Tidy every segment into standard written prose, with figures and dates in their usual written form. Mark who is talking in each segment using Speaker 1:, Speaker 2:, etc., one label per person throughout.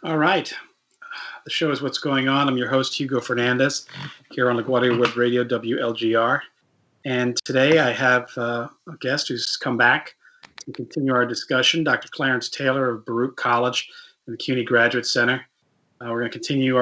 Speaker 1: All right. The show is What's Going On. I'm your host, Hugo Fernandez, here on LaGuardia Web Radio, WLGR. And today I have a guest who's come back to continue our discussion, Dr. Clarence Taylor of Baruch College and the CUNY Graduate Center. We're going to continue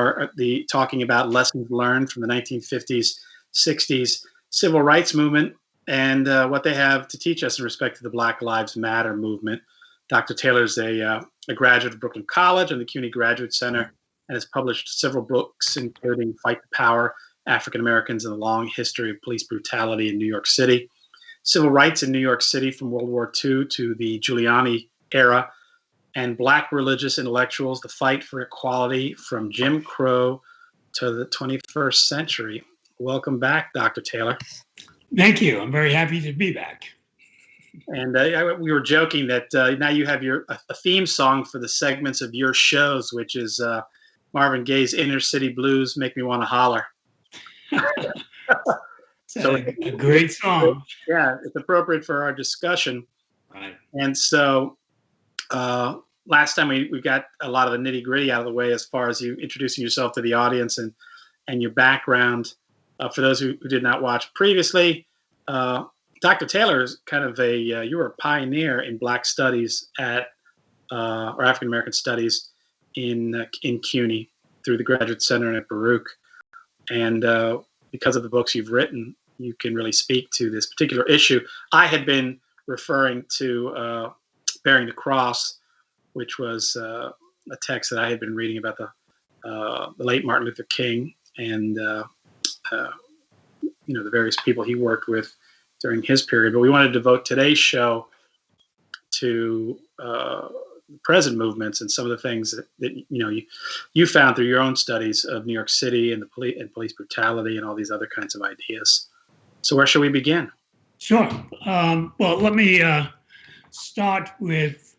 Speaker 1: talking about lessons learned from the 1950s, 60s civil rights movement and what they have to teach us in respect to the Black Lives Matter movement. Dr. Taylor is a graduate of Baruch College and the CUNY Graduate Center and has published several books, including Fight the Power, African Americans and the Long History of Police Brutality in New York City, Civil Rights in New York City from World War II to the Giuliani Era, and Black Religious Intellectuals, the Fight for Equality from Jim Crow to the 21st Century. Welcome back, Dr. Taylor.
Speaker 2: Thank you. I'm very happy to be back.
Speaker 1: And we were joking that now you have a theme song for the segments of your shows, which is Marvin Gaye's Inner City Blues, Make Me Want to Holler.
Speaker 2: So a great song.
Speaker 1: Yeah, it's appropriate for our discussion.
Speaker 2: Right.
Speaker 1: And so last time we got a lot of the nitty gritty out of the way as far as you introducing yourself to the audience and your background. For those who did not watch previously, Dr. Taylor is kind of you were a pioneer in Black studies or African American studies in CUNY through the Graduate Center and at Baruch. And because of the books you've written, you can really speak to this particular issue. I had been referring to Bearing the Cross, which was a text that I had been reading about the late Martin Luther King and the various people he worked with during his period. But we wanted to devote today's show to present movements and some of the things that you found through your own studies of New York City and police brutality and all these other kinds of ideas. So where shall we begin?
Speaker 2: Sure. Well, let me start with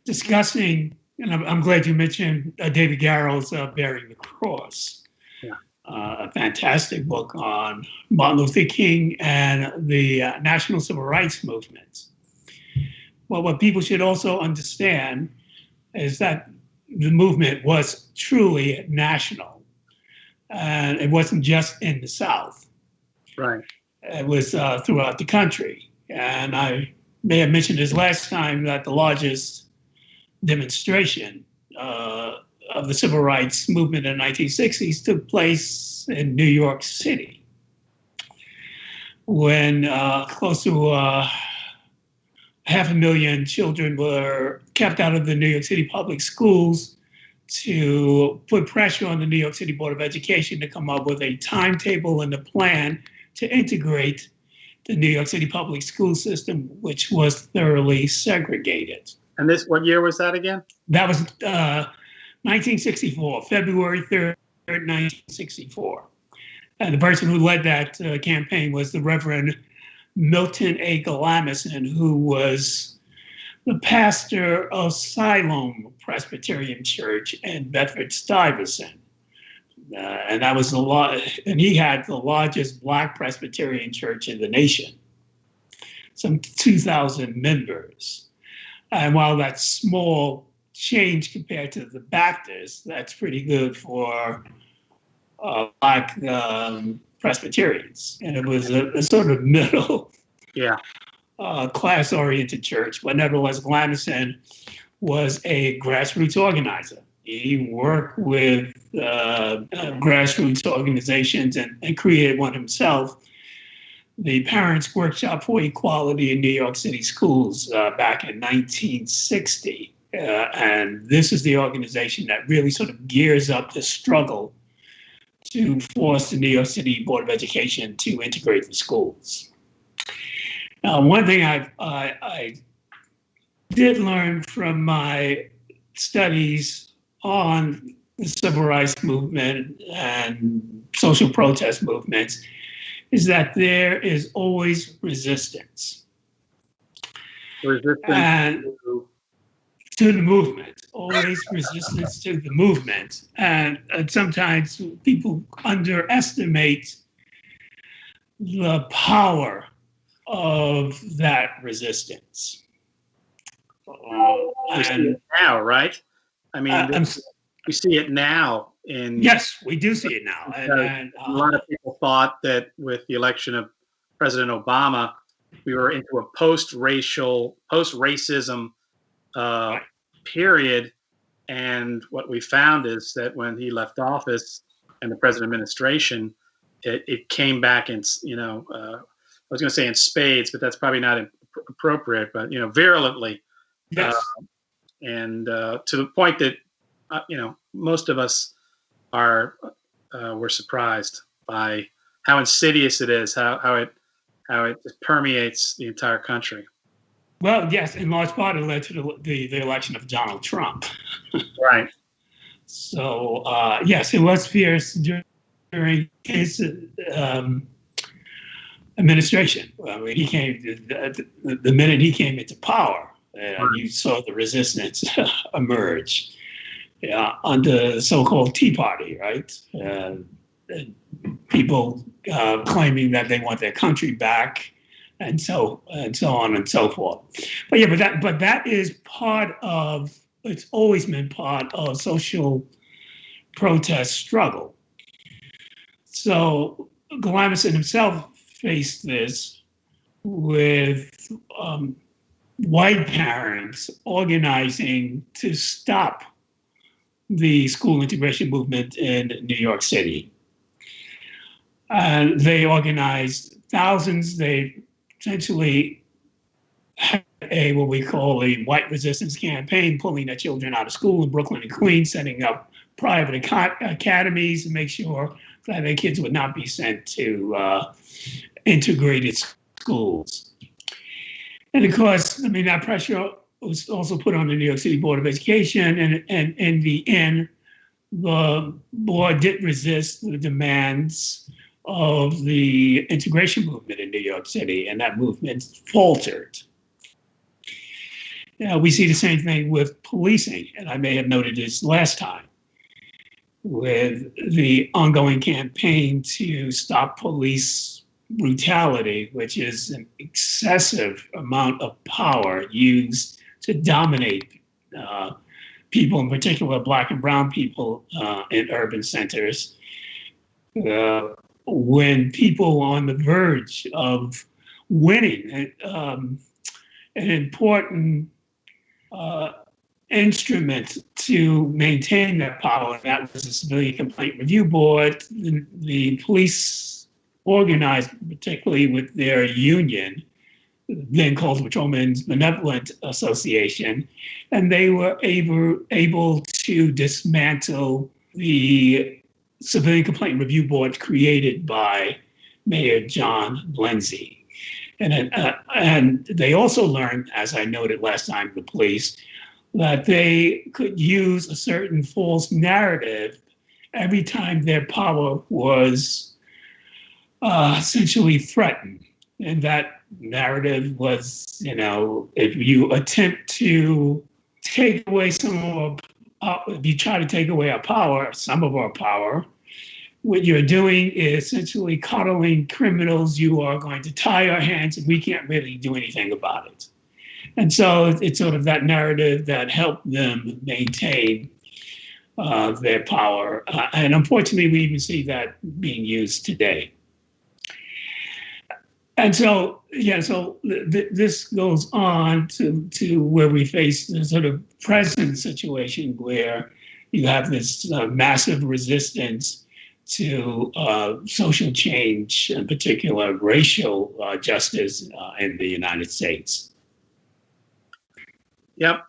Speaker 2: discussing, and I'm glad you mentioned David Garrow's Bearing the Cross.
Speaker 1: Yeah.
Speaker 2: A fantastic book on Martin Luther King and the National Civil Rights Movement. Well, what people should also understand is that the movement was truly national, and it wasn't just in the South.
Speaker 1: Right.
Speaker 2: It was throughout the country. And I may have mentioned this last time that the largest demonstration of the civil rights movement in the 1960s took place in New York City, when close to 500,000 children were kept out of the New York City public schools to put pressure on the New York City Board of Education to come up with a timetable and a plan to integrate the New York City public school system, which was thoroughly segregated.
Speaker 1: And what year was that again?
Speaker 2: That was 1964, February 3rd, 1964. And the person who led that campaign was the Reverend Milton A. Galamison, who was the pastor of Siloam Presbyterian Church in Bedford-Stuyvesant. And that was and he had the largest Black Presbyterian church in the nation, some 2,000 members. And while that's small change compared to the Baptists, that's pretty good for Black Presbyterians. And it was a sort of middle class-oriented church. But nevertheless, Galamison was a grassroots organizer. He worked with grassroots organizations and created one himself, the Parents Workshop for Equality in New York City Schools back in 1960. And this is the organization that really sort of gears up the struggle to force the New York City Board of Education to integrate the schools. One thing I did learn from my studies on the civil rights movement and social protest movements is that there is always resistance.
Speaker 1: Resistance
Speaker 2: to the movement, always resistance to the movement. And sometimes people underestimate the power of that resistance.
Speaker 1: And now, right? I mean,
Speaker 2: I'm,
Speaker 1: we see it now in.
Speaker 2: yes, we do see it now. And
Speaker 1: a lot of people thought that with the election of President Obama, we were into a post-racism
Speaker 2: right.
Speaker 1: period. And what we found is that when he left office and the present administration, it came back in, I was going to say in spades, but that's probably not appropriate, but, virulently.
Speaker 2: Yes.
Speaker 1: To the point that, most of us were surprised by how insidious it is, how it just permeates the entire country.
Speaker 2: Well, yes, in large part, it led to the election of Donald Trump.
Speaker 1: Right.
Speaker 2: So, yes, it was fierce during his administration. I mean, he came the minute he came into power, you saw the resistance emerge under the so-called Tea Party, right? People claiming that they want their country back, and so on and so forth. But yeah, but that is part of. It's always been part of social protest struggle. So Glamis himself faced this with white parents organizing to stop the school integration movement in New York City. And they organized thousands. They essentially had what we call a white resistance campaign, pulling their children out of school in Brooklyn and Queens, setting up private academies to make sure that their kids would not be sent to integrated schools. And of course, I mean, that pressure was also put on the New York City Board of Education. And in the end, the board did resist the demands of the integration movement in New York City, and that movement faltered. We see the same thing with policing, and I may have noted this last time, with the ongoing campaign to stop police brutality, which is an excessive amount of power used to dominate people, in particular Black and brown people in urban centers. When people are on the verge of winning an important instrument to maintain that power, that was the Civilian Complaint Review Board. The police organized, particularly with their union, then called Patrolmen's Benevolent Association, and they were able to dismantle the Civilian Complaint Review Board created by Mayor John Lindsay. And they also learned, as I noted last time, the police, that they could use a certain false narrative every time their power was essentially threatened. And that narrative was, if you attempt to take away if you try to take away our power, some of our power, what you're doing is essentially coddling criminals. You are going to tie our hands and we can't really do anything about it. And so it's sort of that narrative that helped them maintain their power. And unfortunately, we even see that being used today. And so, this goes on to where we face the sort of present situation where you have this massive resistance to social change, in particular racial justice in the United States.
Speaker 1: Yep.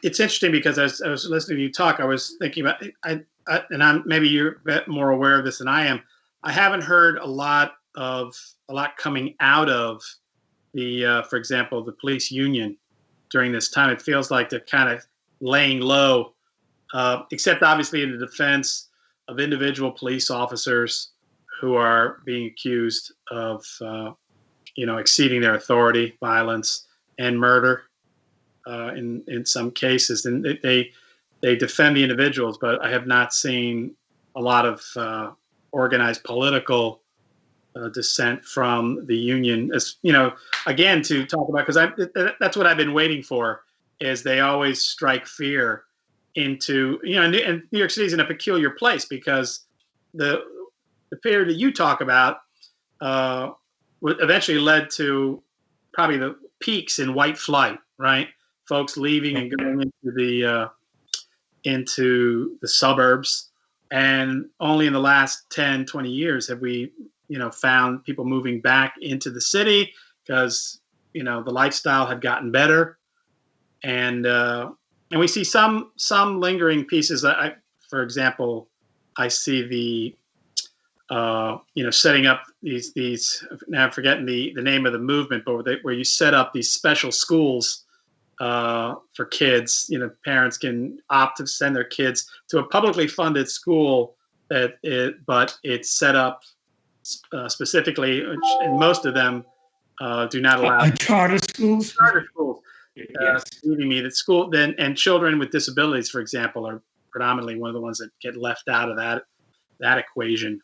Speaker 1: It's interesting because as I was listening to you talk, I was thinking about, maybe you're a bit more aware of this than I am. I haven't heard a lot coming out of the, for example, the police union during this time. It feels like they're kind of laying low, except obviously in the defense of individual police officers who are being accused of, exceeding their authority, violence, and murder in some cases. And they defend the individuals, but I have not seen a lot of organized political dissent from the union. As again, to talk about, because that's what I've been waiting for. Is they always strike fear into, and New York City is in a peculiar place because the period that you talk about eventually led to probably the peaks in white flight, right? Folks leaving and going into the suburbs. And only in the last 10, 20 years have we, found people moving back into the city because, the lifestyle had gotten better. And we see some lingering pieces. For example, I see the setting up these. Now I'm forgetting the name of the movement, but where you set up these special schools for kids. Parents can opt to send their kids to a publicly funded school but it's set up specifically, and most of them do not allow
Speaker 2: charter schools.
Speaker 1: Charter schools.
Speaker 2: Yes.
Speaker 1: Believing me, that school then and children with disabilities, for example, are predominantly one of the ones that get left out of that equation.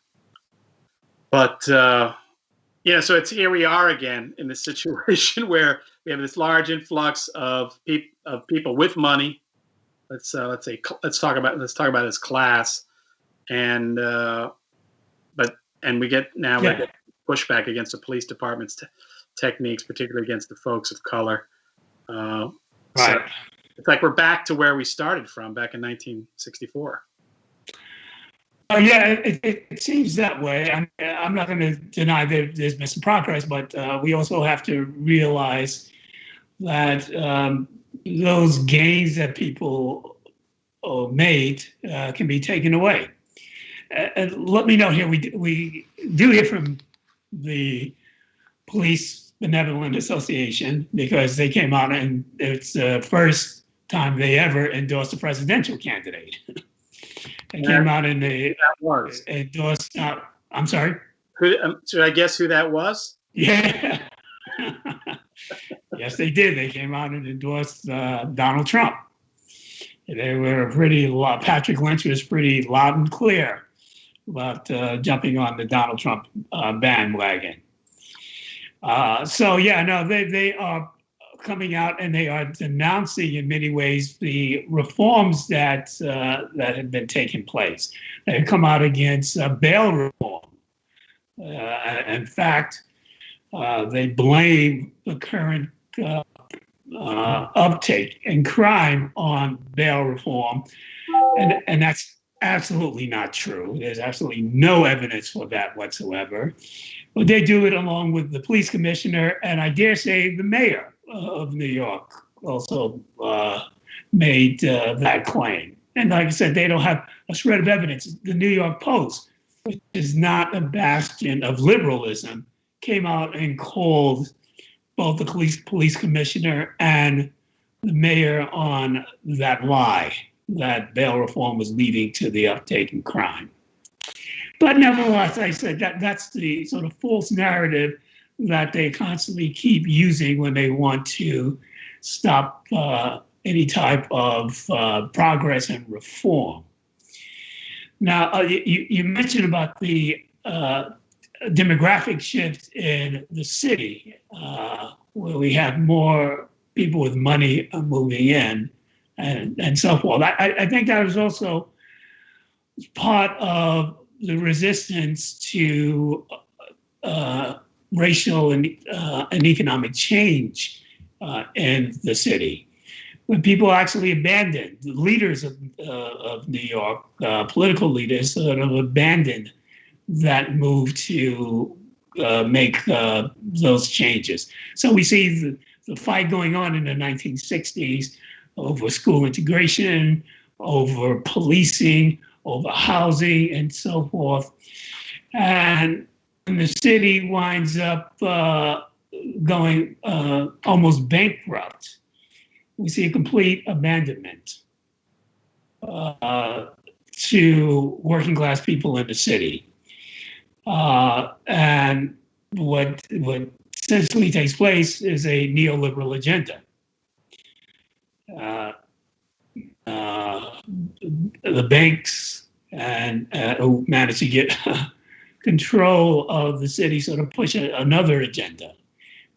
Speaker 1: But so it's here we are again in this situation where we have this large influx of people with money. Let's talk about this class, and we get pushback against the police department's techniques, particularly against the folks of color.
Speaker 2: Right.
Speaker 1: So it's like we're back to where we started from back in 1964.
Speaker 2: Yeah, it seems that way. I'm not going to deny that there's been some progress, but we also have to realize that those gains that people made can be taken away. And let me note here, we do hear from the Police Benevolent Association because they came out and it's the first time they ever endorsed a presidential candidate. They came out and they endorsed. I'm sorry.
Speaker 1: Should I guess who that was?
Speaker 2: Yeah. Yes, they did. They came out and endorsed Donald Trump. They were Patrick Lynch was pretty loud and clear about jumping on the Donald Trump bandwagon. They are coming out and they are denouncing in many ways the reforms that have been taking place. They have come out against bail reform. In fact, they blame the current uptake in crime on bail reform, and that's absolutely not true. There's absolutely no evidence for that whatsoever. But they do it along with the police commissioner, and I dare say the mayor of New York also made that claim. And like I said, they don't have a shred of evidence. The New York Post, which is not a bastion of liberalism, came out and called both the police commissioner and the mayor on that lie, that bail reform was leading to the uptake in crime. But nevertheless, I said that's the sort of false narrative that they constantly keep using when they want to stop any type of progress and reform. Now, you mentioned about the demographic shift in the city, where we have more people with money moving in and so forth. I think that was also part of the resistance to racial and economic change in the city. When people actually abandoned, the leaders of New York, political leaders, sort of abandoned that move to make those changes. So we see the fight going on in the 1960s over school integration, over policing, over housing, and so forth. And the city winds up going almost bankrupt. We see a complete abandonment to working class people in the city. And what essentially takes place is a neoliberal agenda. The banks and who managed to get control of the city sort of push another agenda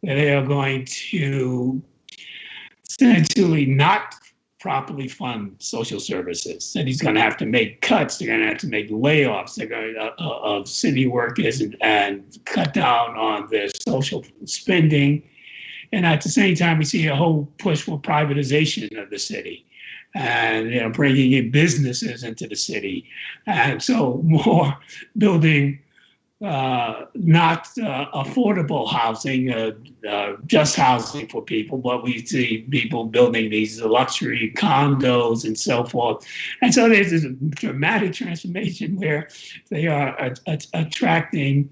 Speaker 2: where they are going to essentially not properly fund social services, and he's going to have to make cuts. They're going to have to make layoffs. They're going to, of city workers and cut down on their social spending. And at the same time, we see a whole push for privatization of the city, and bringing in businesses into the city, and so more building not affordable housing, just housing for people, but we see people building these luxury condos and so forth. And so there's this dramatic transformation where they are attracting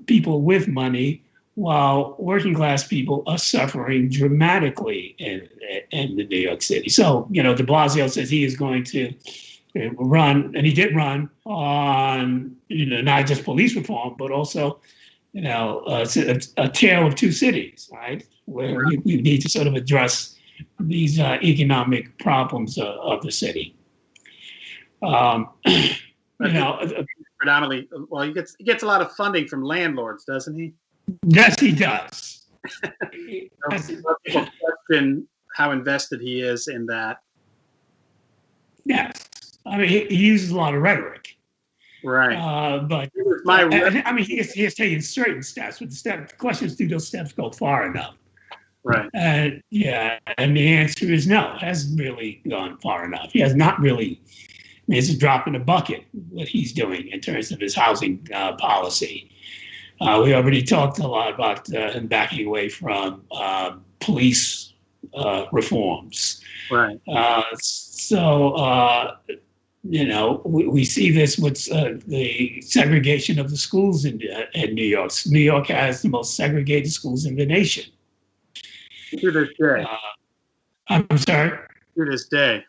Speaker 2: people with money, while working class people are suffering dramatically in the New York City. So, de Blasio says he is going to run, and he did run on, not just police reform, but also, a tale of two cities, right? Where we need to sort of address these economic problems of the city.
Speaker 1: Predominantly, well, he gets a lot of funding from landlords, doesn't he?
Speaker 2: Yes, he does.
Speaker 1: People question how invested he is in that.
Speaker 2: Yes. I mean, he uses a lot of rhetoric.
Speaker 1: Right.
Speaker 2: But he has taken certain steps, but the question is, do those steps go far enough?
Speaker 1: Right.
Speaker 2: And the answer is no, it hasn't really gone far enough. He has not really, it's a drop in the bucket what he's doing in terms of his housing policy. We already talked a lot about him backing away from police reforms.
Speaker 1: Right.
Speaker 2: We see this with the segregation of the schools in New York. New York has the most segregated schools in the nation.
Speaker 1: To this day.
Speaker 2: I'm sorry?
Speaker 1: To this day.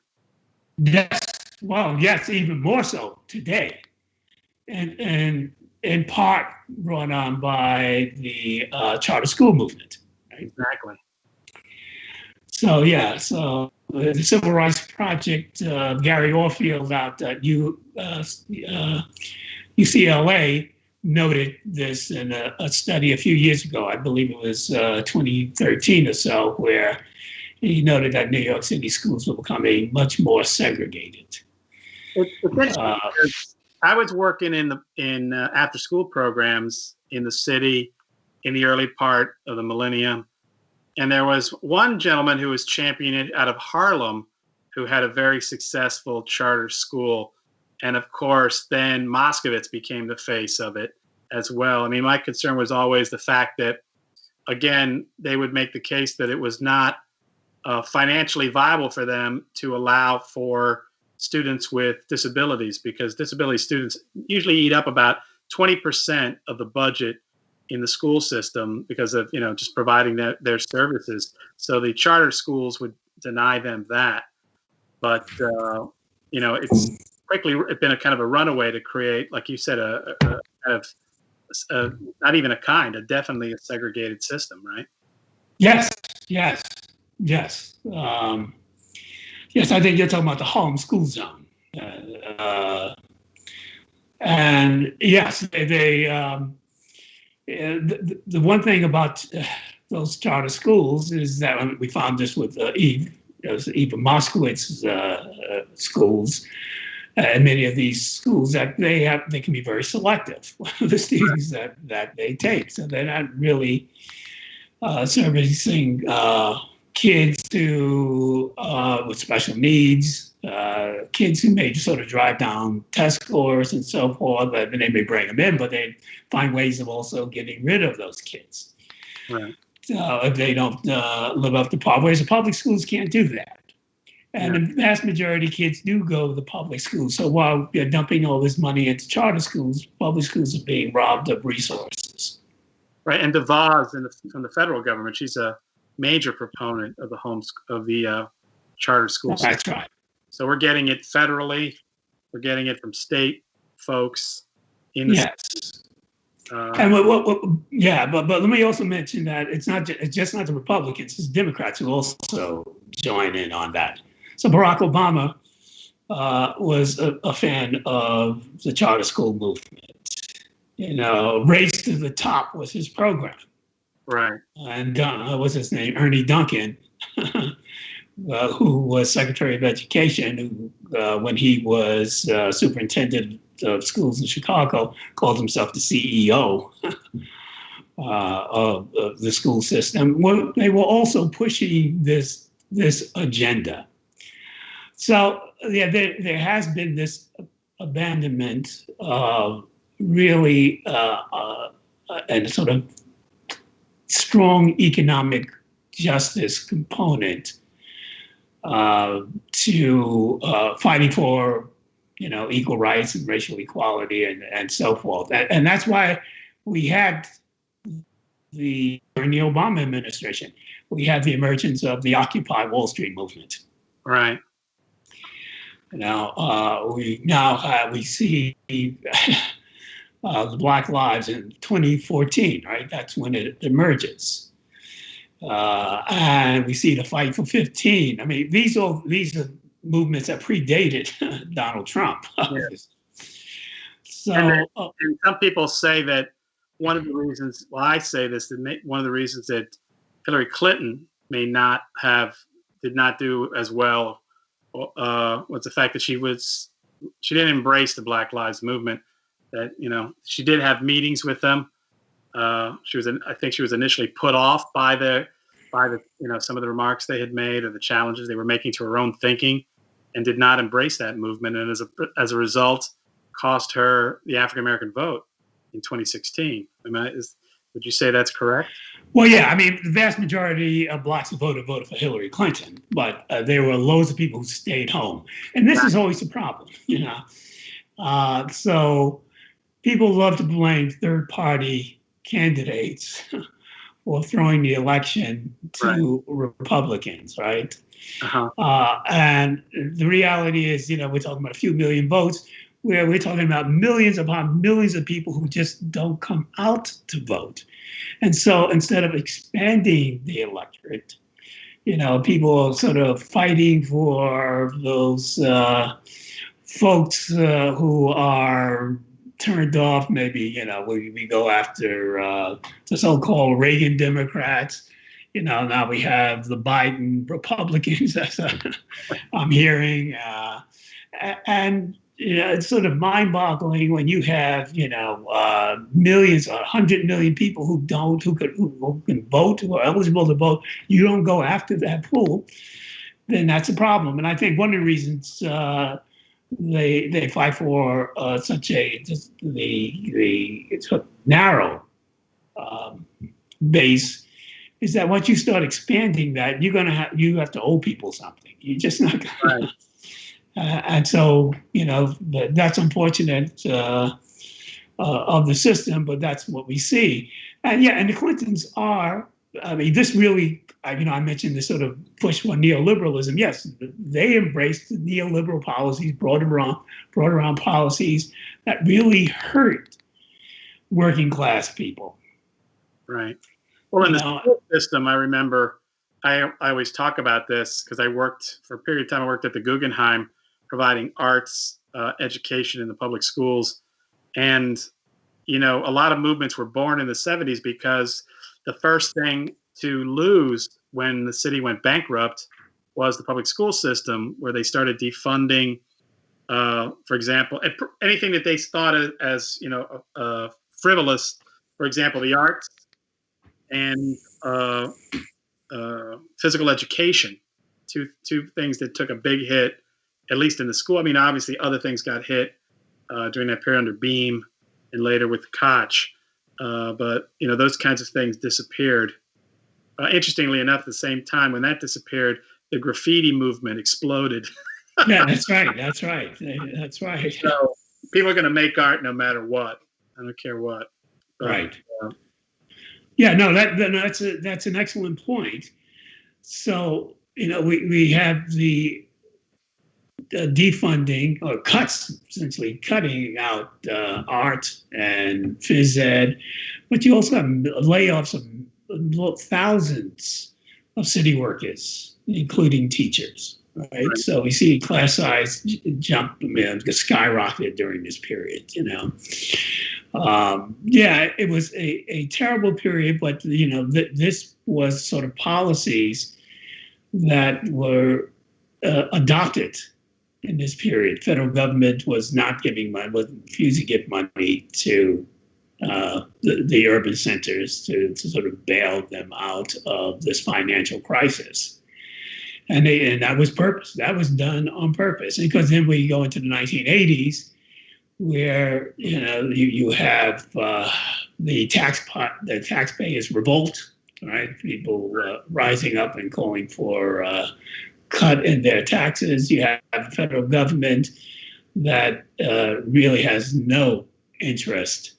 Speaker 2: Yes. Well, yes, even more so today. And in part brought on by the charter school movement. Right?
Speaker 1: Exactly.
Speaker 2: So the Civil Rights Project, Gary Orfield out at UCLA noted this in a study a few years ago. I believe it was 2013 or so, where he noted that New York City schools were becoming much more segregated.
Speaker 1: I was working in after school programs in the city in the early part of the millennium. And there was one gentleman who was championing it out of Harlem who had a very successful charter school. And of course, then Moskowitz became the face of it as well. I mean, my concern was always the fact that, again, they would make the case that it was not financially viable for them to allow for students with disabilities, because disability students usually eat up about 20% of the budget in the school system because of, just providing their services. So the charter schools would deny them that. But, it's quickly been a kind of a runaway to create, like you said, a kind of, not even definitely a segregated system, right?
Speaker 2: Yes. Yes, I think you're talking about the Harlem school zone. And yes, the one thing about those charter schools is that we found this with Eva Moskowitz's schools, and many of these schools that they can be very selective of the students that they take. So they're not really servicing kids with special needs, kids who may sort of drive down test scores and so forth, and they may bring them in, but they find ways of also getting rid of those kids.
Speaker 1: Right.
Speaker 2: If they don't live up to par, whereas the public schools can't do that. And the vast majority of kids do go to the public schools. So while they're dumping all this money into charter schools, public schools are being robbed of resources.
Speaker 1: Right, and DeVos from the federal government, she's a major proponent of the charter schools.
Speaker 2: That's right.
Speaker 1: So we're getting it federally, we're getting it from state folks in the
Speaker 2: yes. And but let me also mention that it's just not the Republicans, it's Democrats who also join in on that. So Barack Obama was a fan of the charter school movement. Race to the Top was his program.
Speaker 1: Right.
Speaker 2: And what's his name? Ernie Duncan who was Secretary of Education, who, when he was superintendent of schools in Chicago, called himself the CEO of the school system. Well, they were also pushing this agenda. So yeah, there has been this abandonment of really and sort of strong economic justice component to fighting for, equal rights and racial equality and so forth. And that's why we had during the Obama administration, we had the emergence of the Occupy Wall Street movement.
Speaker 1: Right.
Speaker 2: We see the Black Lives in 2014, right? That's when it emerges. And we see the Fight for 15. I mean, these are movements that predated Donald Trump.
Speaker 1: Yes.
Speaker 2: So,
Speaker 1: and some people say that one of the reasons, well, I say this, that one of the reasons that Hillary Clinton did not do as well was the fact that she didn't embrace the Black Lives movement. That she did have meetings with them. I think she was initially put off by the some of the remarks they had made or the challenges they were making to her own thinking, and did not embrace that movement, and as a result, cost her the African American vote in 2016. Would you say that's correct?
Speaker 2: Well, yeah. I mean, the vast majority of blacks who voted for Hillary Clinton, but there were loads of people who stayed home, and this is always a problem, So people love to blame third-party candidates for throwing the election to Republicans, right?
Speaker 1: Uh-huh.
Speaker 2: And the reality is, we're talking about a few million votes, where we're talking about millions upon millions of people who just don't come out to vote. And so instead of expanding the electorate, people are sort of fighting for those folks who are turned off. Maybe, we go after the so-called Reagan Democrats. Now we have the Biden Republicans, as I'm hearing. And it's sort of mind-boggling when you have, millions or 100 million people who can vote, who are eligible to vote. You don't go after that pool, then that's a problem. And I think one of the reasons they fight for such the narrow base is that once you start expanding that, you have to owe people something. You're just not going
Speaker 1: right.
Speaker 2: to. And so, that's unfortunate of the system, but that's what we see. And the Clintons are, this really, I mentioned this sort of push for neoliberalism. Yes, they embraced the neoliberal policies, brought around policies that really hurt working class people.
Speaker 1: Right. Well, in the school system, I remember, I always talk about this because for a period of time, I worked at the Guggenheim providing arts education in the public schools. And, a lot of movements were born in the 70s because the first thing to lose when the city went bankrupt was the public school system, where they started defunding, for example, anything that they thought as, frivolous, for example, the arts and physical education, two things that took a big hit, at least in the school. I mean, obviously other things got hit during that period under Beam and later with Koch. But, those kinds of things disappeared. Interestingly enough, at the same time when that disappeared, the graffiti movement exploded.
Speaker 2: Yeah, that's right. That's right.
Speaker 1: So people are going to make art no matter what. I don't care what. But,
Speaker 2: right. Yeah, no, that's an excellent point. So, we have the defunding or cuts, essentially cutting out art and phys ed, but you also have layoffs of thousands of city workers, including teachers. Right? So we see class size jump, skyrocket during this period. It was a terrible period, but this was sort of policies that were adopted in this period. Federal government was not giving money, was refusing to give money to the urban centers to sort of bail them out of this financial crisis. And that was purpose. That was done on purpose. Because then we go into the 1980s, where you have the taxpayers revolt, right? People rising up and calling for cut in their taxes. You have the federal government that really has no interest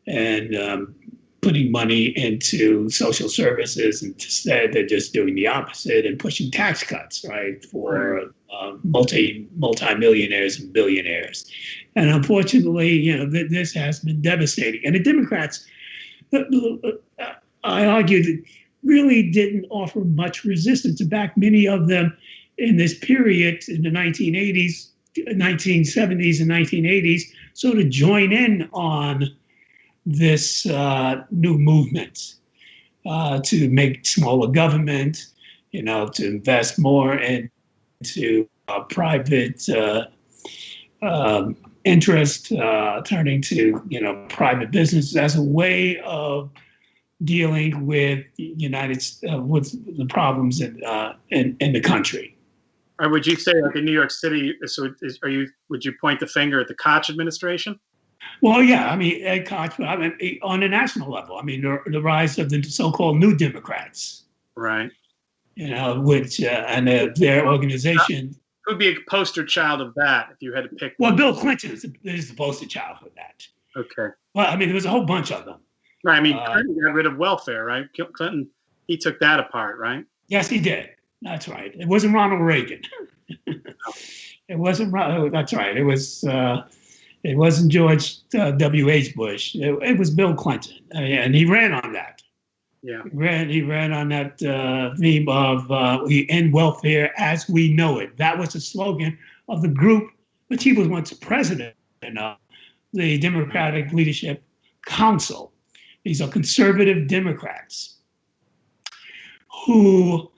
Speaker 2: in putting money into social services, and instead they're just doing the opposite and pushing tax cuts, right, for multi-millionaires and billionaires. And unfortunately, this has been devastating. And the Democrats, I argued, really didn't offer much resistance. In fact, many of them in this period, in the 1980s, 1970s and 1980s, sort of join in on this new movement to make smaller government, to invest more into private interest, turning to private business as a way of dealing with with the problems in the country.
Speaker 1: Or would you say, like in New York City, would you point the finger at the Koch administration?
Speaker 2: Well, yeah, I mean, Ed Koch, on a national level, I mean, the rise of the so-called New Democrats,
Speaker 1: right?
Speaker 2: Which and their organization.
Speaker 1: Who'd be a poster child of that if you had to pick
Speaker 2: one?
Speaker 1: Well,
Speaker 2: Bill Clinton is the poster child for that.
Speaker 1: Okay.
Speaker 2: Well, I mean, there was a whole bunch of them.
Speaker 1: Right. I mean, Clinton got rid of welfare, right? Clinton, he took that apart, right?
Speaker 2: Yes, he did. That's right. It wasn't Ronald Reagan. It wasn't. That's right. It was. It wasn't George W.H. Bush. It was Bill Clinton, and he ran on that.
Speaker 1: Yeah,
Speaker 2: he ran on that theme of we end welfare as we know it. That was the slogan of the group, which he was once president of, the Democratic Leadership Council. These are conservative Democrats who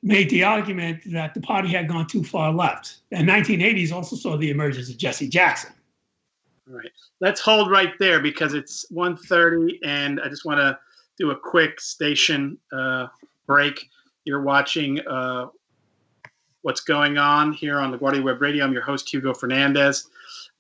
Speaker 2: made the argument that the party had gone too far left. And 1980s also saw the emergence of Jesse Jackson.
Speaker 1: All right. Let's hold right there because it's 1:30 and I just want to do a quick station break. You're watching What's Going On here on LaGuardia Web Radio. I'm your host, Hugo Fernandez.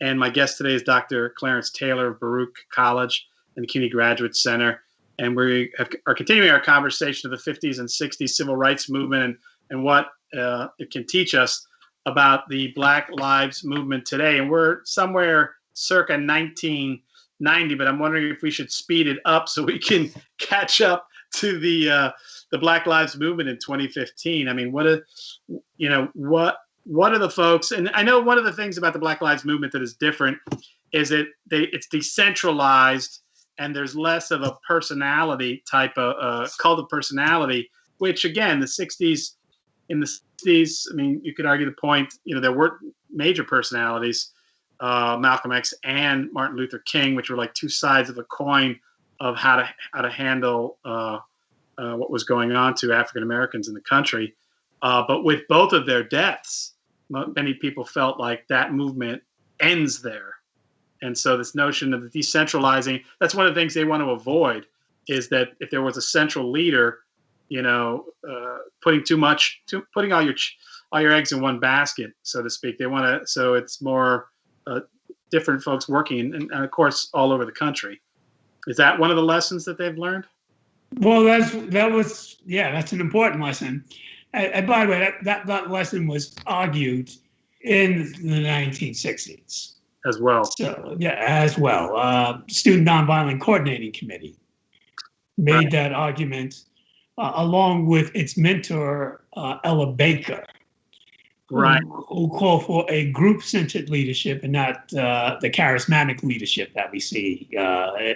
Speaker 1: And my guest today is Dr. Clarence Taylor of Baruch College and the CUNY Graduate Center. And we are continuing our conversation of the 50s and 60s civil rights movement and what it can teach us about the Black Lives Movement today. And we're somewhere circa 1990, but I'm wondering if we should speed it up so we can catch up to the Black Lives Movement in 2015. I mean, what are the folks? And I know one of the things about the Black Lives Movement that is different is that it's decentralized. And there's less of a personality type of cult of personality, which again, in the 60s, I mean, you could argue the point, there were major personalities, Malcolm X and Martin Luther King, which were like two sides of a coin of how to handle what was going on to African Americans in the country. But with both of their deaths, many people felt like that movement ends there. And so this notion of decentralizing, that's one of the things they want to avoid, is that if there was a central leader, putting all your eggs in one basket, so to speak. They want to, so it's more different folks working, and of course, all over the country. Is that one of the lessons that they've learned?
Speaker 2: Well, that's an important lesson. And by the way, that lesson was argued in the 1960s.
Speaker 1: As well.
Speaker 2: So, as well. Student Nonviolent Coordinating Committee made that argument along with its mentor, Ella Baker, who called for a group-centered leadership and not the charismatic leadership that we see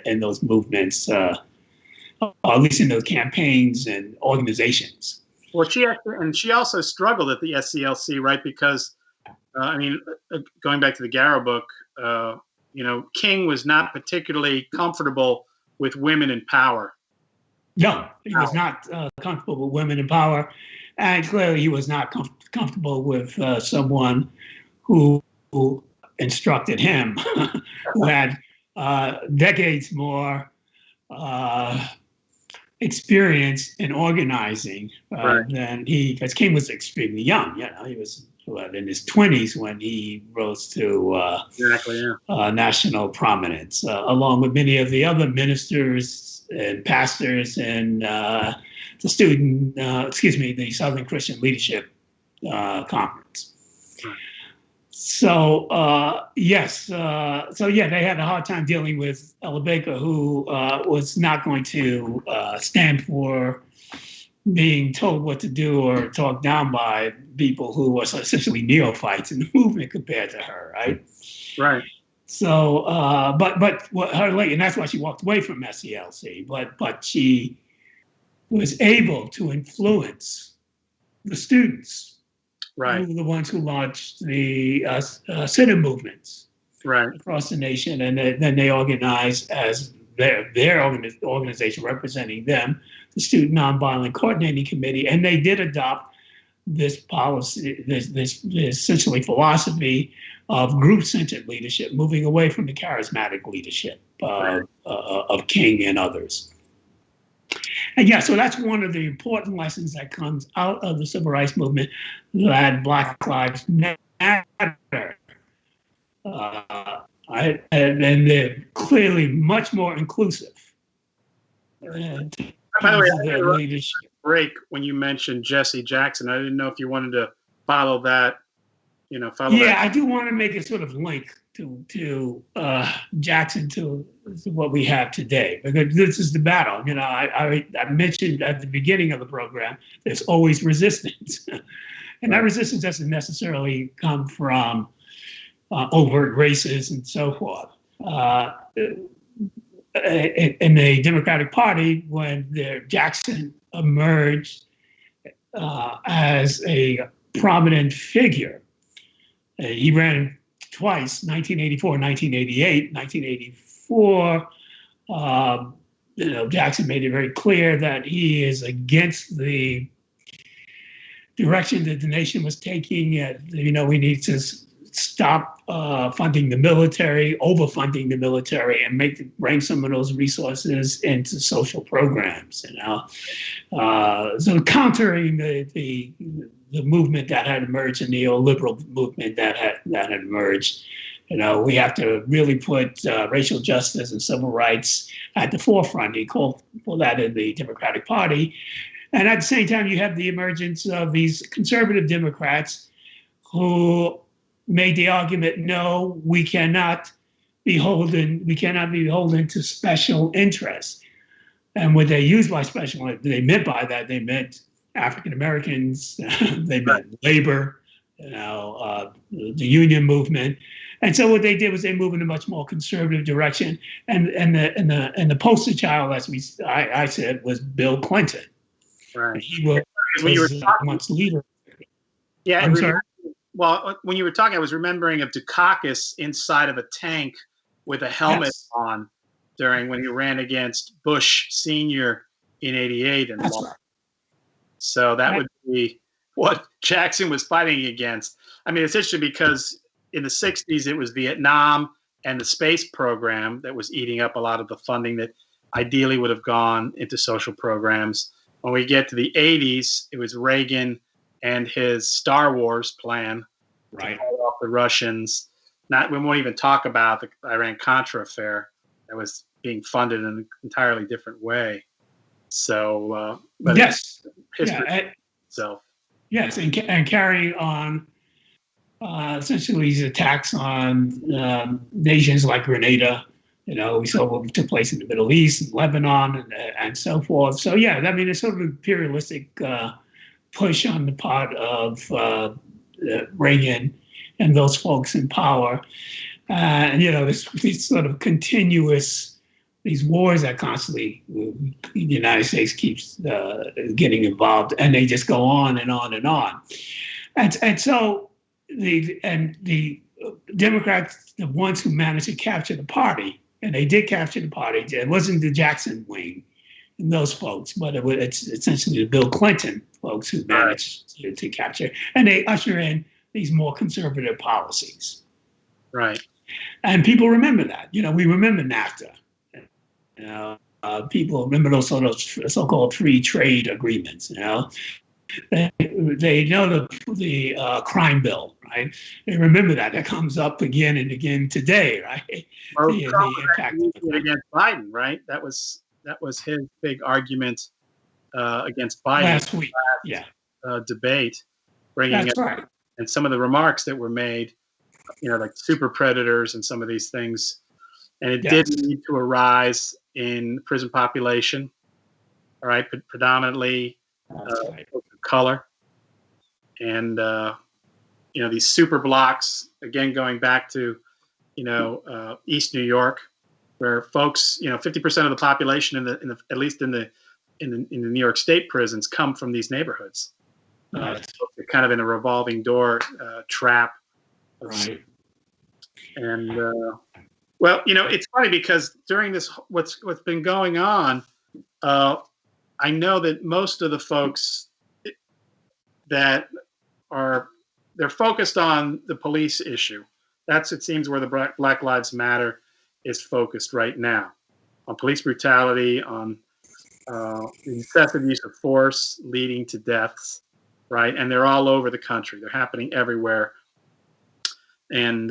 Speaker 2: in those movements, at least in those campaigns and organizations.
Speaker 1: Well, she also struggled at the SCLC, right? Because going back to the Garrow book, King was not particularly comfortable with women in power.
Speaker 2: No, he was not comfortable with women in power. And clearly he was not comfortable with someone who instructed him, who had decades more experience in organizing than he, because King was extremely young. He was in his 20s when he rose to national prominence, along with many of the other ministers and pastors and the the Southern Christian Leadership Conference. So they had a hard time dealing with Ella Baker, who was not going to stand for being told what to do or talked down by people who were essentially neophytes in the movement compared to her, right?
Speaker 1: Right.
Speaker 2: So, but her late, and that's why she walked away from SCLC. But she was able to influence the students.
Speaker 1: Right.
Speaker 2: Who were the ones who launched the sit-in movements across the nation, and then they organized as their organization representing them, the Student Nonviolent Coordinating Committee, and they did adopt this policy, this essentially philosophy of group-centered leadership, moving away from the charismatic leadership of King and others. And so that's one of the important lessons that comes out of the civil rights movement, that Black Lives Matter. And they're clearly much more inclusive.
Speaker 1: By the way, I had a break when you mentioned Jesse Jackson. I didn't know if you wanted to follow that. I do want to make a sort of link to Jackson to what we have today, because this is the battle. I mentioned at the beginning of the program, there's always resistance, and that resistance doesn't necessarily come from overt races and so forth. In the Democratic Party, when Jackson emerged as a prominent figure, he ran twice, 1984 and 1988. 1984, Jackson made it very clear that he is against the direction that the nation was taking. We need to stop funding the military, overfunding the military, and bring some of those resources into social programs. So countering the movement that had emerged, the neoliberal movement that had emerged. We have to really put racial justice and civil rights at the forefront. He called for that in the Democratic Party. And at the same time, you have the emergence of these conservative Democrats who made the argument, no, we cannot be beholden to special interests. And what they used by special, they meant by that, they meant African Americans, they meant labor, the union movement. And so what they did was they moved in a much more conservative direction. And the poster child, as I said, was Bill Clinton. Right.
Speaker 2: He was much leader.
Speaker 1: Yeah, I'm sorry. Well, when you were talking, I was remembering of Dukakis inside of a tank with a helmet on when he ran against Bush Sr. in '88. So that would be what Jackson was fighting against. I mean, it's interesting because in the 60s, it was Vietnam and the space program that was eating up a lot of the funding that ideally would have gone into social programs. When we get to the 80s, it was Reagan and his Star Wars plan to fight off the Russians. We won't even talk about the Iran-Contra affair that was being funded in an entirely different way. So,
Speaker 2: yes,
Speaker 1: history itself.
Speaker 2: Yes, and carrying on essentially these attacks on nations like Grenada. We saw what took place in the Middle East, Lebanon, and so forth. So, it's sort of an imperialistic push on the part of Reagan and those folks in power. This sort of continuous, these wars that constantly the United States keeps getting involved, and they just go on and on and on. And so the Democrats, the ones who managed to capture the party, and they did capture the party. It wasn't the Jackson wing. and those folks, but it's essentially the Bill Clinton folks who managed to capture, and they usher in these more conservative policies.
Speaker 1: Right.
Speaker 2: And people remember that. We remember NAFTA. People remember those sort of so-called free trade agreements. They know the crime bill, right? They remember that. That comes up again and again today, right?
Speaker 1: Well,
Speaker 2: The impact of
Speaker 1: it against Biden, right? That was his big argument against Biden
Speaker 2: last week. Yeah,
Speaker 1: debate, bringing
Speaker 2: that's right.
Speaker 1: And some of the remarks that were made, like super predators and some of these things, and it did lead to a rise in prison population. All right, predominantly color, and these super blocks. Again, going back to East New York, where folks, 50% of the population in the at least in the New York State prisons come from these neighborhoods. They're kind of in a revolving door trap.
Speaker 2: Right.
Speaker 1: And well, it's funny because during this, what's been going on, I know that most of the folks that they're focused on the police issue. That's, it seems, where the Black Lives Matter is focused right now, on police brutality, on excessive use of force leading to deaths, right? And they're all over the country. They're happening everywhere. And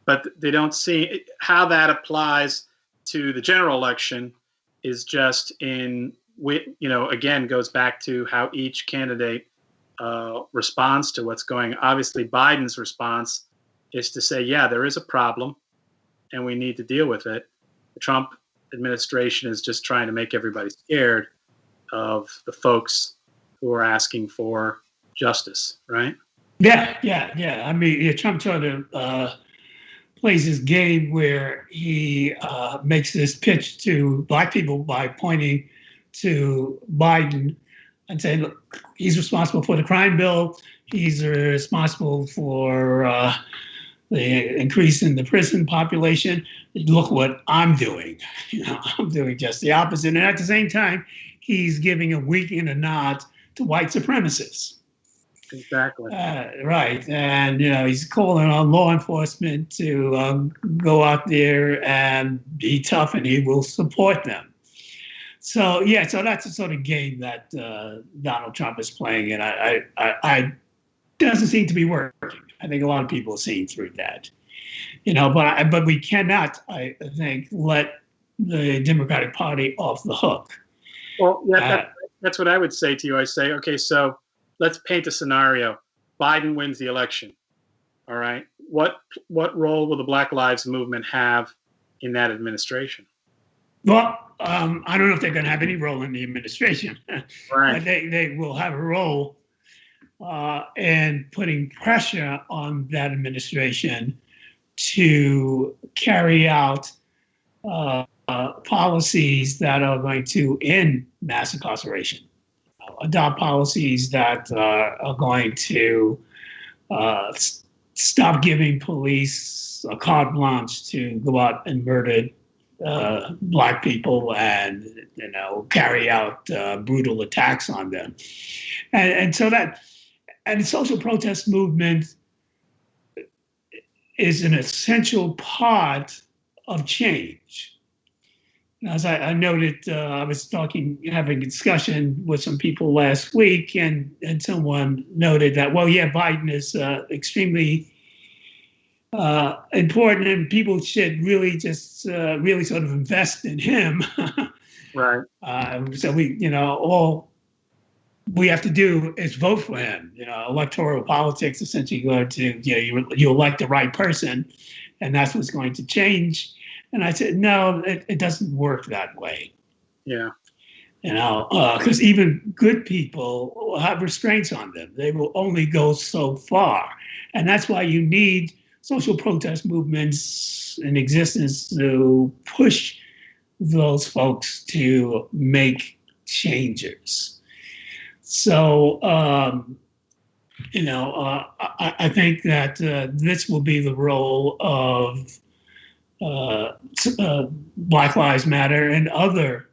Speaker 1: but they don't see how that applies to the general election. Is just again, goes back to how each candidate responds to what's going on. Obviously, Biden's response is to say, yeah, there is a problem and we need to deal with it. The Trump administration is just trying to make everybody scared of the folks who are asking for justice, right?
Speaker 2: Yeah. I mean, Trump tried to plays this game where he makes this pitch to Black people by pointing to Biden and saying, look, he's responsible for the crime bill. He's responsible for the increase in the prison population. Look what I'm doing. I'm doing just the opposite. And at the same time, he's giving a wink and a nod to white supremacists.
Speaker 1: Exactly.
Speaker 2: Right. And, he's calling on law enforcement to go out there and be tough, and he will support them. So that's the sort of game that Donald Trump is playing, and I doesn't seem to be working. I think a lot of people are seeing through that, but we cannot, I think, let the Democratic Party off the hook.
Speaker 1: Well, yeah, that's what I would say to you. I say, okay, so let's paint a scenario. Biden wins the election. All right. What role will the Black Lives Movement have in that administration?
Speaker 2: Well, I don't know if they're going to have any role in the administration.
Speaker 1: Right.
Speaker 2: They will have a role in putting pressure on that administration to carry out policies that are going to end mass incarceration, adopt policies that are going to stop giving police a carte blanche to go out and murder Black people and carry out brutal attacks on them, and so that and the social protest movement is an essential part of change. As I noted, I was having a discussion with some people last week, and someone noted that, well, yeah, Biden is extremely important, and people should really just really sort of invest in him.
Speaker 1: Right.
Speaker 2: So all we have to do is vote for him. Electoral politics essentially going to you elect the right person, and that's what's going to change. And I said, no, it doesn't work that way.
Speaker 1: Yeah.
Speaker 2: Because even good people have restraints on them. They will only go so far. And that's why you need social protest movements in existence to push those folks to make changes. So, I think that this will be the role of Black Lives Matter and other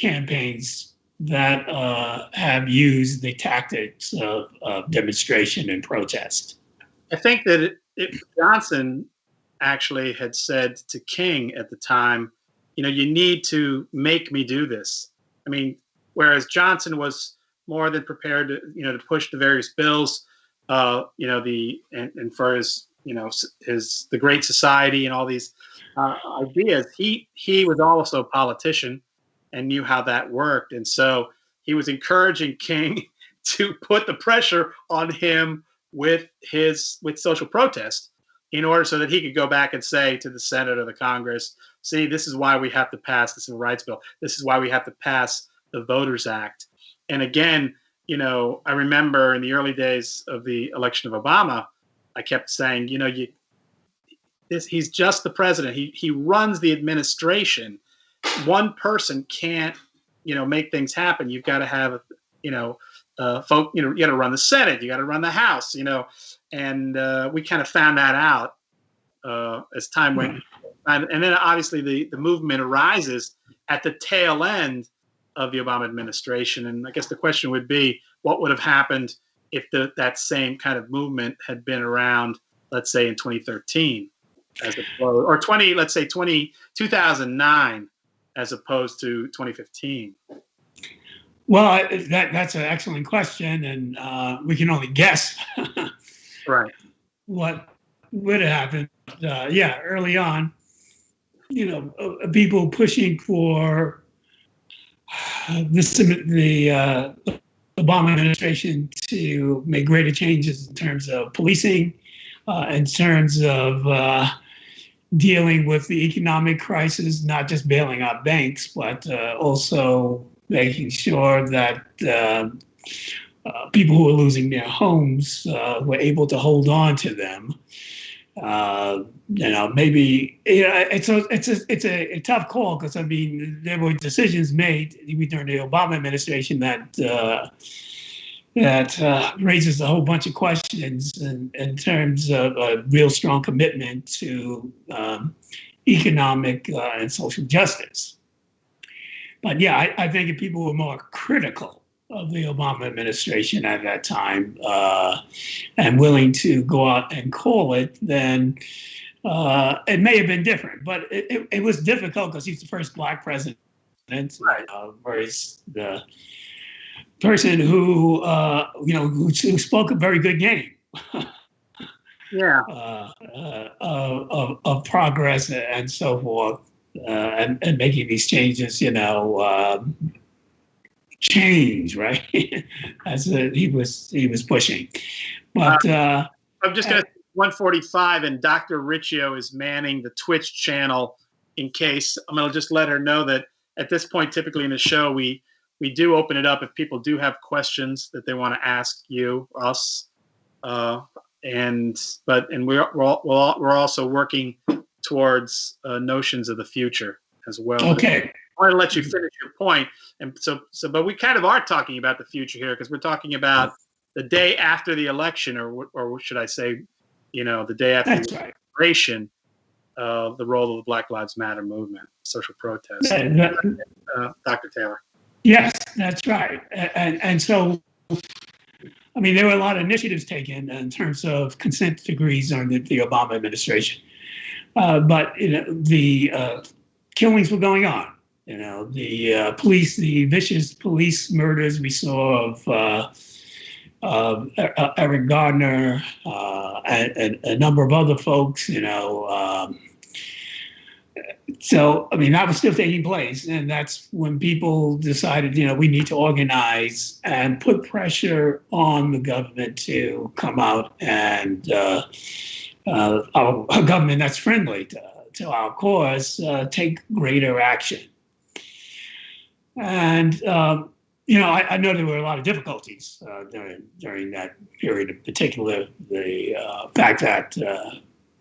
Speaker 2: campaigns that have used the tactics of demonstration and protest.
Speaker 1: I think that Johnson actually had said to King at the time, you need to make me do this. I mean, whereas Johnson was more than prepared to, to push the various bills, and for his, the Great Society and all these ideas. He was also a politician and knew how that worked, and so he was encouraging King to put the pressure on him with social protest in order so that he could go back and say to the Senate or the Congress, see, this is why we have to pass the Civil Rights Bill. This is why we have to pass the Voters Act. And again, I remember in the early days of the election of Obama, I kept saying, he's just the president. He runs the administration. One person can't, make things happen. You've got to have, you got to run the Senate, you got to run the House, and we kind of found that out as time went on. And then obviously the movement arises at the tail end of the Obama administration. And I guess the question would be, what would have happened if that same kind of movement had been around, let's say in 2013, or 2009, as opposed to 2015?
Speaker 2: Well, that's an excellent question, and we can only guess
Speaker 1: right
Speaker 2: what would have happened. Early on, people pushing for the Obama administration to make greater changes in terms of policing, in terms of dealing with the economic crisis, not just bailing out banks, but also making sure that people who are losing their homes were able to hold on to them. Maybe it's a tough call, because I mean there were decisions made during the Obama administration that raises a whole bunch of questions in terms of a real strong commitment to economic and social justice. But I think if people were more critical of the Obama administration at that time and willing to go out and call it, then it may have been different. But it was difficult because he's the first Black president,
Speaker 1: right.
Speaker 2: Whereas the person who who spoke a very good game. Of progress and so forth, and making these changes, change, right? As he was pushing. But
Speaker 1: I'm just going to 1:45, and Dr. Riccio is manning the Twitch channel. In case, I'm going to just let her know that at this point, typically in the show, we do open it up if people do have questions that they want to ask you, us. And we're also working towards notions of the future as well.
Speaker 2: Okay.
Speaker 1: I want to let you finish your point, and but we kind of are talking about the future here, because we're talking about the day after the election, or should I say, the day after
Speaker 2: That's
Speaker 1: the
Speaker 2: right.
Speaker 1: election, the role of the Black Lives Matter movement, social protest. Dr. Taylor.
Speaker 2: Yes, that's right, and so. I mean, there were a lot of initiatives taken in terms of consent decrees under the Obama administration, but the killings were going on. The vicious police murders we saw of Eric Gardner and a number of other folks. So, I mean, that was still taking place. And that's when people decided, we need to organize and put pressure on the government to come out and a government that's friendly to our cause, take greater action. And, I know there were a lot of difficulties during that period, in particular, the fact that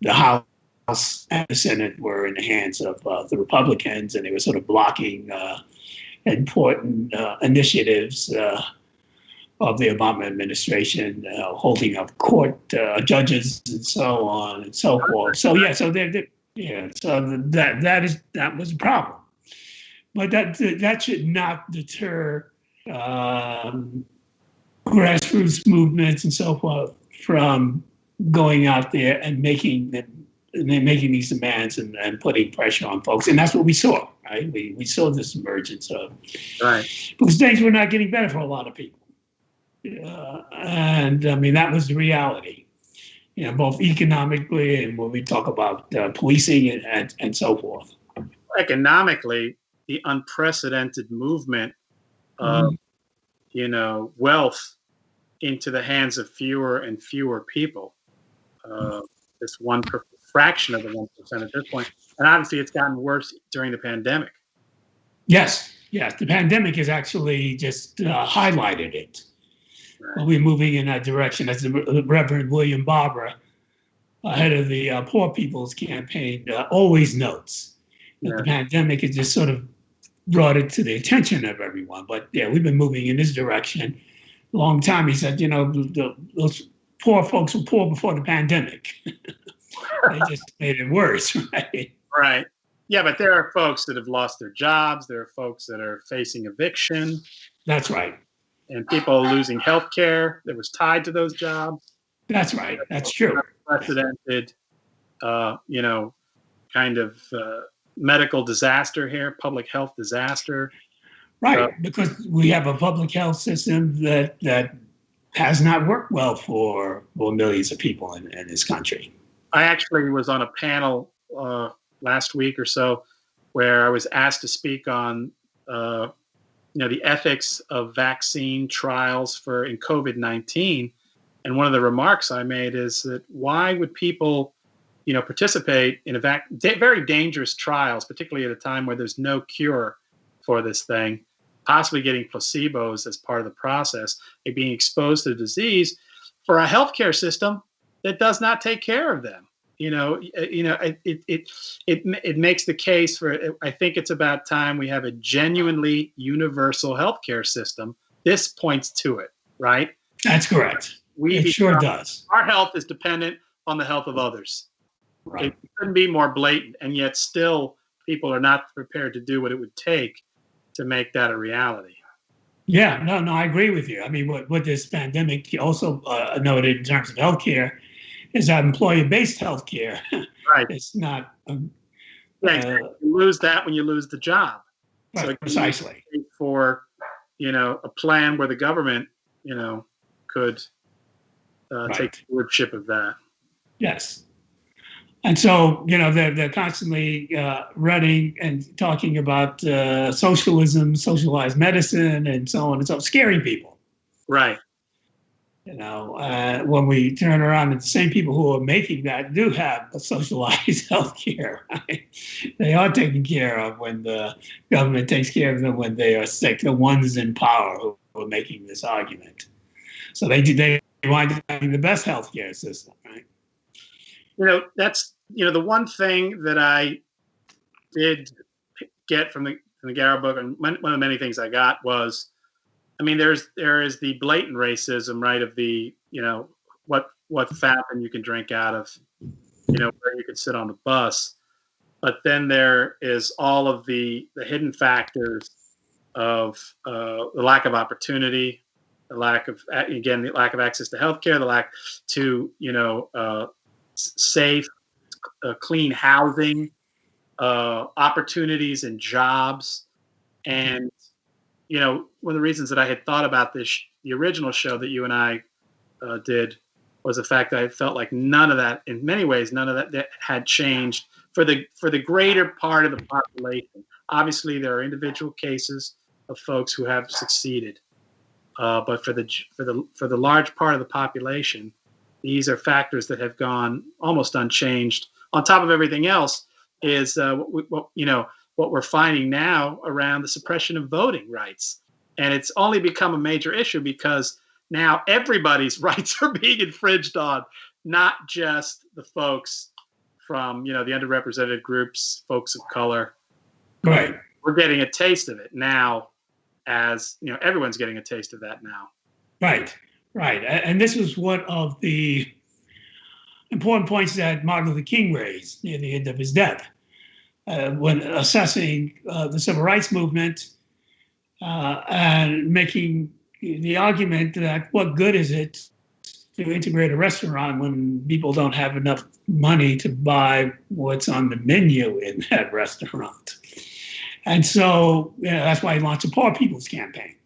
Speaker 2: the House and the Senate were in the hands of the Republicans, and they were sort of blocking important initiatives of the Obama administration, holding up court judges and so on and so forth. So that was a problem. but that should not deter grassroots movements and so forth from going out there and making these demands and putting pressure on folks. And that's what we saw, right? We saw this emergence of,
Speaker 1: Right.
Speaker 2: because things were not getting better for a lot of people. And I mean, that was the reality, both economically and when we talk about policing and so forth.
Speaker 1: Economically, the unprecedented movement of, wealth into the hands of fewer and fewer people. This one fraction of the 1% at this point. And obviously it's gotten worse during the pandemic.
Speaker 2: Yes. The pandemic has actually just highlighted it. Right. We're moving in that direction. As the Reverend William Barber, head of the Poor People's Campaign, always notes that the pandemic has just sort of brought it to the attention of everyone. But yeah, we've been moving in this direction a long time. He said, those poor folks were poor before the pandemic. They just made it worse, right?
Speaker 1: Right. Yeah, but there are folks that have lost their jobs. There are folks that are facing eviction.
Speaker 2: That's right.
Speaker 1: And people losing health care that was tied to those jobs.
Speaker 2: That's right. That's true.
Speaker 1: Unprecedented, kind of medical disaster here, public health disaster.
Speaker 2: Right, because we have a public health system that has not worked well for millions of people in this country.
Speaker 1: I actually was on a panel last week or so where I was asked to speak on the ethics of vaccine trials in COVID-19. And one of the remarks I made is that why would people, participate in very dangerous trials, particularly at a time where there's no cure for this thing, possibly getting placebos as part of the process, and being exposed to the disease for a healthcare system that does not take care of them. It makes the case for, I think it's about time we have a genuinely universal healthcare system. This points to it, right?
Speaker 2: That's correct. It sure does.
Speaker 1: Our health is dependent on the health of others.
Speaker 2: Right.
Speaker 1: It couldn't be more blatant, and yet still people are not prepared to do what it would take to make that a reality.
Speaker 2: Yeah, no, I agree with you. I mean, what this pandemic also noted in terms of healthcare is that employer-based healthcare.
Speaker 1: Right.
Speaker 2: It's not.
Speaker 1: You lose that when you lose the job.
Speaker 2: Right,
Speaker 1: so
Speaker 2: precisely.
Speaker 1: For a plan where the government could take stewardship of that.
Speaker 2: Yes. And so, they're constantly running and talking about socialism, socialized medicine, and so on and so on, scaring people.
Speaker 1: Right.
Speaker 2: When we turn around, and the same people who are making that do have a socialized health care. Right? They are taken care of when the government takes care of them when they are sick, the ones in power who are making this argument. So they wind up having the best health care system, right?
Speaker 1: That's the one thing that I did get from the Garrow book, and one of the many things I got was, there is the blatant racism, right? Of the what fountain you can drink out of, where you can sit on the bus, but then there is all of the hidden factors of the lack of opportunity, the lack of access to healthcare, the lack to safe, clean housing, opportunities and jobs. And, one of the reasons that I had thought about the original show that you and I did was the fact that I felt like none of that had changed for the greater part of the population. Obviously, there are individual cases of folks who have succeeded, but for the large part of the population, these are factors that have gone almost unchanged. On top of everything else is what we're finding now around the suppression of voting rights. And it's only become a major issue because now everybody's rights are being infringed on, not just the folks from, the underrepresented groups, folks of color.
Speaker 2: Right.
Speaker 1: We're getting a taste of it now, as, everyone's getting a taste of that now.
Speaker 2: Right. And this was one of the important points that Martin Luther King raised near the end of his death. when assessing the civil rights movement and making the argument that what good is it to integrate a restaurant when people don't have enough money to buy what's on the menu in that restaurant. And so that's why he launched the Poor People's Campaign.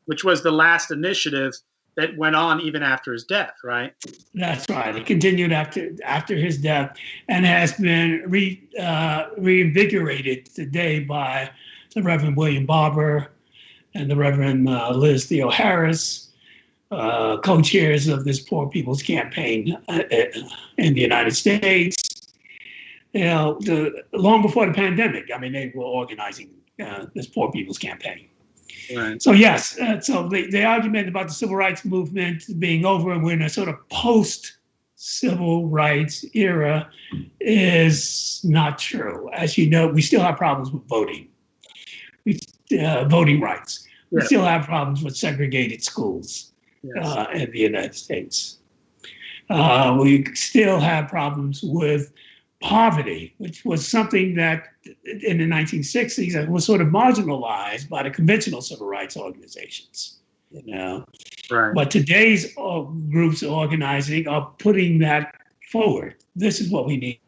Speaker 1: Which was the last initiative that went on even after his death, right?
Speaker 2: That's right. It continued after his death and has been reinvigorated today by the Reverend William Barber and the Reverend Liz Theo Harris, co-chairs of this Poor People's Campaign in the United States. Long before the pandemic, I mean, they were organizing this Poor People's Campaign.
Speaker 1: Right.
Speaker 2: So yes, so the argument about the civil rights movement being over and we're in a sort of post-civil rights era is not true. As you know, we still have problems with voting, voting rights. We still have problems with segregated schools in the United States. We still have problems with poverty, which was something that in the 1960s was sort of marginalized by the conventional civil rights organizations,
Speaker 1: Right.
Speaker 2: But today's groups organizing are putting that forward. This is what we need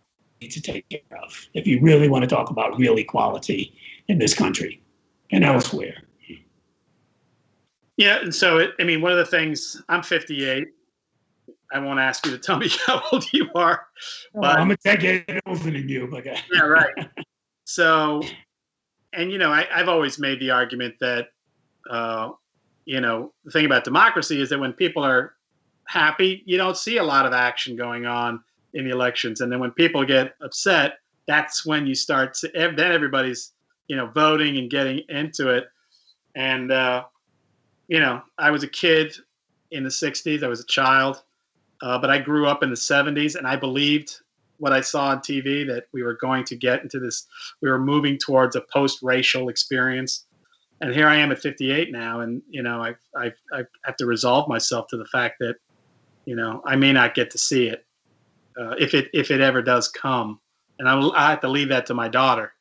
Speaker 2: to take care of if you really want to talk about real equality in this country and elsewhere.
Speaker 1: Yeah, and so, one of the things, I'm 58. I won't ask you to tell me how old you are. But,
Speaker 2: I'm a decade older than you. But
Speaker 1: yeah, right. So, and, I've always made the argument that, the thing about democracy is that when people are happy, you don't see a lot of action going on in the elections. And then when people get upset, that's when you start to, then everybody's, voting and getting into it. And, I was a kid in the 60s. I was a child. But I grew up in the 70s, and I believed what I saw on TV, that we were going to get into this, we were moving towards a post-racial experience. And here I am at 58 now, and, I have to resolve myself to the fact that, I may not get to see it if it ever does come. And I have to leave that to my daughter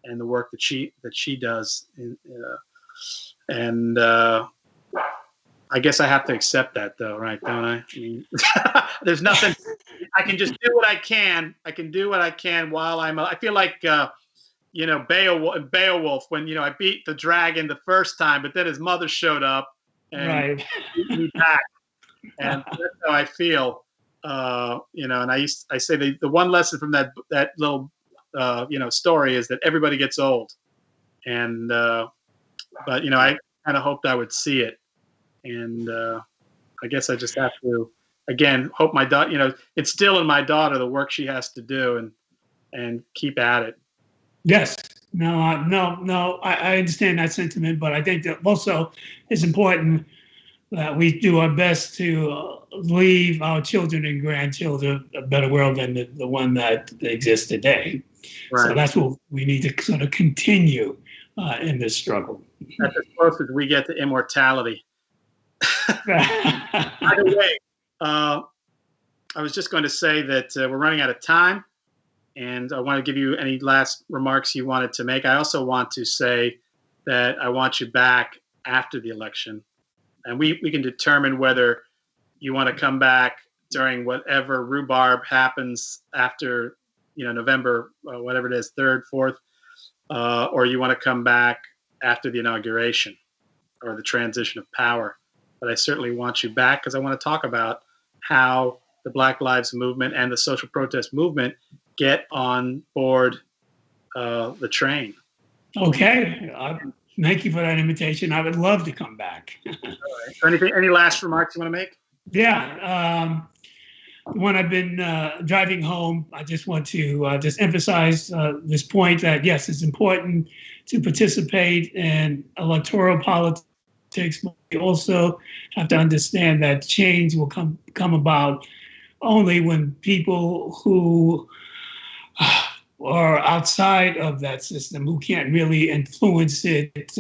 Speaker 1: and the work that she does. I guess I have to accept that, though, right? Don't I? There's nothing. I can just do what I can. I can do what I can while I feel like, Beowulf, when, I beat the dragon the first time, but then his mother showed up and beat me back. And that's how I feel. And I say the one lesson from that little, story is that everybody gets old. And, but, I kind of hoped I would see it. And I guess I just have to, again, hope my daughter, instill in my daughter the work she has to do and keep at it.
Speaker 2: Yes. No, I understand that sentiment, but I think that also it's important that we do our best to leave our children and grandchildren a better world than the one that exists today. Right. So that's what we need to sort of continue in this struggle.
Speaker 1: That's as close as we get to immortality. By the way, I was just going to say that we're running out of time, and I want to give you any last remarks you wanted to make. I also want to say that I want you back after the election, and we can determine whether you want to come back during whatever rhubarb happens after, November, whatever it is, 3rd, 4th, or you want to come back after the inauguration or the transition of power. But I certainly want you back because I want to talk about how the Black Lives Movement and the social protest movement get on board the train.
Speaker 2: Okay. Thank you for that invitation. I would love to come back.
Speaker 1: All right. Any last remarks you want to make?
Speaker 2: Yeah. When I've been driving home, I just want to just emphasize this point that, yes, it's important to participate in electoral politics. But we also have to understand that change will come about only when people who are outside of that system, who can't really influence it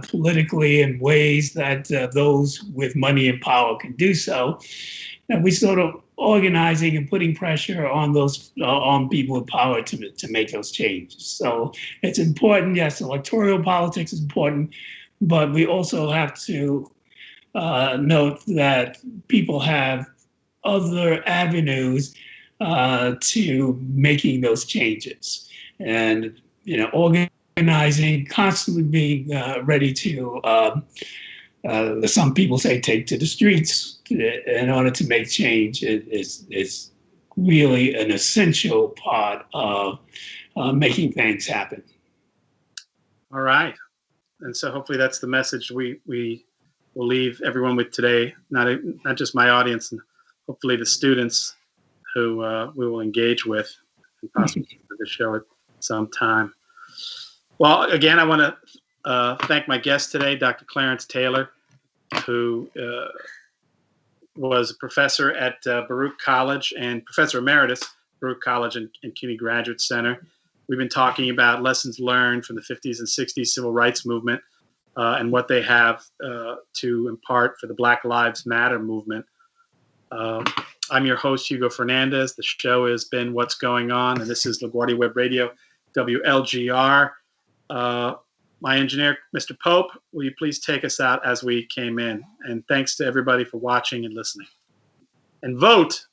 Speaker 2: politically in ways that those with money and power can do so, that we sort of organizing and putting pressure on those on people with power to make those changes. So it's important. Yes, electoral politics is important, but we also have to note that people have other avenues to making those changes, and organizing, constantly being ready to. Some people say take to the streets in order to make change is really an essential part of making things happen.
Speaker 1: All right. And so hopefully that's the message we will leave everyone with today, not just my audience, and hopefully the students who we will engage with and possibly for the show at some time. Well, again, I want to thank my guest today, Dr. Clarence Taylor, who was a professor at Baruch College and professor emeritus Baruch College and CUNY Graduate Center. We've been talking about lessons learned from the 50s and 60s civil rights movement and what they have to impart for the Black Lives Matter movement. I'm your host, Hugo Fernandez. The show has been What's Going On, and this is LaGuardia Web Radio, WLGR. My engineer, Mr. Pope, will you please take us out as we came in? And thanks to everybody for watching and listening. And vote!